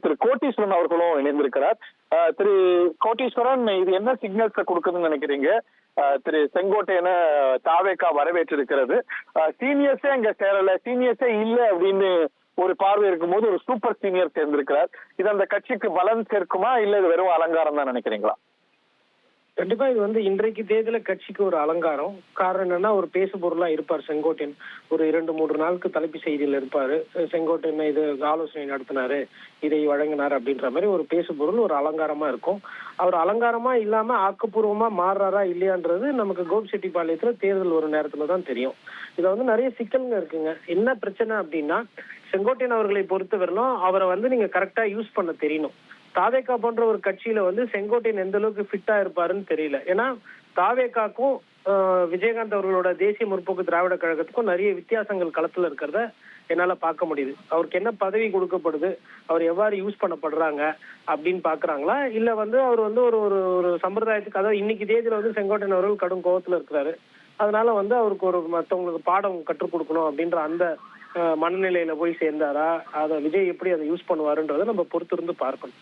திரு கோட்டீஸ்வரன் அவர்களும் இணைந்திருக்கிறார். திரு கோட்டீஸ்வரன், இது என்ன சிக்னல்ஸை கொடுக்குதுன்னு நினைக்கிறீங்க? திரு செங்கோட்டையனை தாவேகா வரவேற்றிருக்கிறது. சீனியர்ஸே அங்க சேரல, சீனியர்ஸே இல்லை அப்படின்னு ஒரு பார்வை இருக்கும்போது ஒரு சூப்பர் சீனியர் சேர்ந்திருக்கிறார். இது அந்த கட்சிக்கு பலம் சேர்க்குமா, இல்ல இது வெறும் அலங்காரம் தான் நினைக்கிறீங்களா? கண்டிப்பா இது இன்றைக்கு தேதியில கட்சிக்கு ஒரு அலங்காரம். காரணம் என்னன்னா, ஒரு பேசு பொருளா இருப்பார் செங்கோட்டையன். ஒரு 2-3 நாளுக்கு தலைப்பு செய்தியில் இருப்பாரு. செங்கோட்டையன் இது ஆலோசனை நடத்தினாரு, இதை வழங்கினார் அப்படின்ற மாதிரி ஒரு பேசு பொருள், ஒரு அலங்காரமா இருக்கும். அவர் அலங்காரமா இல்லாம ஆக்கப்பூர்வமா மாறுறாரா இல்லையான்றது நமக்கு கோபிச்செட்டிப்பாளையத்துல தேர்தல் ஒரு நேரத்துல தான் தெரியும். இதுல நிறைய சிக்கல்கள் இருக்குங்க. என்ன பிரச்சனை அப்படின்னா, செங்கோட்டையன் அவர்களை பொறுத்தவரையிலும் அவரை நீங்க கரெக்டா யூஸ் பண்ண தெரியணும். தாவேகா போன்ற ஒரு கட்சியில செங்கோட்டையன் எந்த அளவுக்கு ஃபிட்டா இருப்பாருன்னு தெரியல. ஏன்னா தாவேகாக்கும் விஜயகாந்த் அவர்களோட தேசிய முற்போக்கு திராவிட கழகத்துக்கும் நிறைய வித்தியாசங்கள் களத்துல இருக்கிறத என்னால பார்க்க முடியுது. அவருக்கு என்ன பதவி கொடுக்கப்படுது, அவர் எவ்வாறு யூஸ் பண்ணப்படுறாங்க அப்படின்னு பாக்குறாங்களா, இல்ல அவர் ஒரு ஒரு சம்பிரதாயத்துக்கு, அதாவது இன்னைக்கு தேதியில செங்கோட்டையன் அவர்கள் கடும் கோபத்துல இருக்கிறாரு. அதனால அவருக்கு ஒரு மற்றவங்களுக்கு பாடம் கற்றுக் கொடுக்கணும் அப்படின்ற அந்த மனநிலையில போய் சேர்ந்தாரா, அதை விஜய் எப்படி அதை யூஸ் பண்ணுவாருன்றதை நம்ம பொறுத்திருந்து பார்க்கணும்.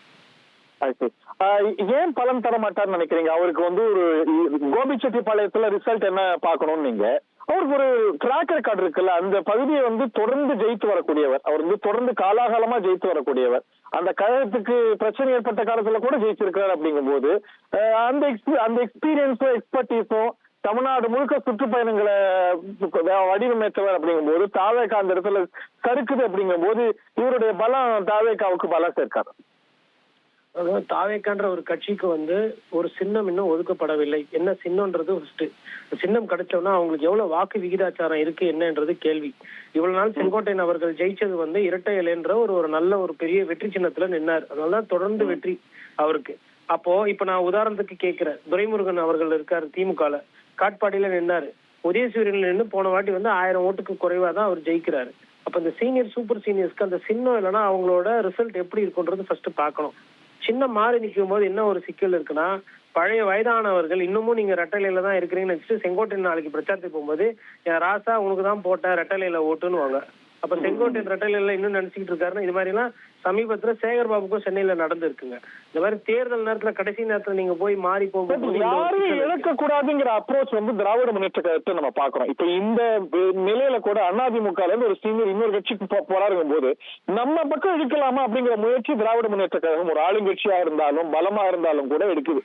ஏன் பலன் தர மாட்டார்னு நினைக்கிறீங்க? அவருக்கு ஒரு கோபிச்செட்டிப்பாளையத்துல ரிசல்ட் என்ன பார்க்கணும்னு நீங்க, அவருக்கு ஒரு ட்ராக் ரெக்கார்டு இருக்குல்ல, அந்த பகுதியை தொடர்ந்து ஜெயித்து வரக்கூடியவர். அவர் தொடர்ந்து காலாகாலமா ஜெயித்து வரக்கூடியவர். அந்த கழகத்துக்கு பிரச்சனை ஏற்பட்ட காலத்துல கூட ஜெயிச்சிருக்கிறார். அப்படிங்கும் போது அந்த எக்ஸ்பீரியன்ஸும் எக்ஸ்பர்டீஸும் தமிழ்நாடு முழுக்க சுற்றுப்பயணங்களை வடிவமைத்தவர். அப்படிங்கும் போது தாவேகா அந்த இடத்துல சறுக்குது. அப்படிங்கும் போது இவருடைய பலம் தாவேகாவுக்கு பலம் சேர்க்காது. தாவேக்கான்ற ஒரு கட்சிக்கு ஒரு சின்னம் இன்னும் ஒதுக்கப்படவில்லை. என்ன சின்னம்ன்றது ஃபர்ஸ்ட். சின்னம் கிடைச்சோம்னா அவங்களுக்கு எவ்வளவு வாக்கு விகிதாச்சாரம் இருக்கு என்னன்றது கேள்வி. இவ்வளவு நாள் செங்கோட்டையன் அவர்கள் ஜெயிச்சது இரட்டை இலைன்ற ஒரு நல்ல ஒரு பெரிய வெற்றி சின்னத்துல நின்னார். அதனாலதான் தொடர்ந்து வெற்றி அவருக்கு. அப்போ இப்ப நான் உதாரணத்துக்கு கேட்கிறேன், துரைமுருகன் அவர்கள் இருக்காரு திமுகல, காட்பாடியில நின்னாரு. உதயசூரியன்ல நின்று போன வாட்டி 1000 ஓட்டுக்கு குறைவா தான் அவர் ஜெயிக்கிறாரு. அப்ப இந்த சீனியர் சூப்பர் சீனியர்ஸ்க்கு அந்த சின்னம் இல்லைன்னா அவங்களோட ரிசல்ட் எப்படி இருக்குன்றது ஃபர்ஸ்ட் பார்க்கணும். சின்ன மாறி நிற்கும் போது என்ன ஒரு சிக்கல் இருக்குன்னா, பழைய வயதானவர்கள் இன்னமும் நீங்க ரெட்டலையில தான் இருக்கிறீங்கன்னு நினைச்சிட்டு செங்கோட்டையன் நாளைக்கு பிரச்சாரத்துக்கு போகும்போது, என் ராசா உனக்கு தான் போட்ட ரெட்டலையில ஓட்டுன்னு வாங்க. அப்ப செங்கோட்டையன் ரெட்டலையில இன்னும் நினைச்சுக்கிட்டு இருக்காருன்னா, இது மாதிரி எல்லாம் சமீபத்துல சேகர் பாபுக்கும் சென்னையில நடந்திருக்குங்க. இந்த மாதிரி தேர்தல் நேரத்துல கடைசி நேரத்துல நீங்க போய் மாறி போகும்போது யாரும் இழக்க கூடாதுங்கிற அப்ரோச் திராவிட முன்னேற்ற கழகத்தை நம்ம பாக்குறோம். இப்ப இந்த நிலையில கூட அதிமுக ஒரு சீனியர் இன்னொரு கட்சிக்கு போராடுங்கும் போது நம்ம பக்கம் இழுக்கலாமா அப்படிங்கிற முயற்சி திராவிட முன்னேற்ற கழகம் ஒரு ஆளுங்கட்சியா இருந்தாலும் பலமா இருந்தாலும் கூட எடுக்குது.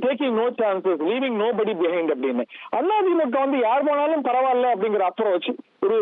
Taking no chances, leaving nobody behind அப்படின்னு. அதிமுக யார் போனாலும் பரவாயில்ல அப்படிங்கிற அப்ரோச் ஒரு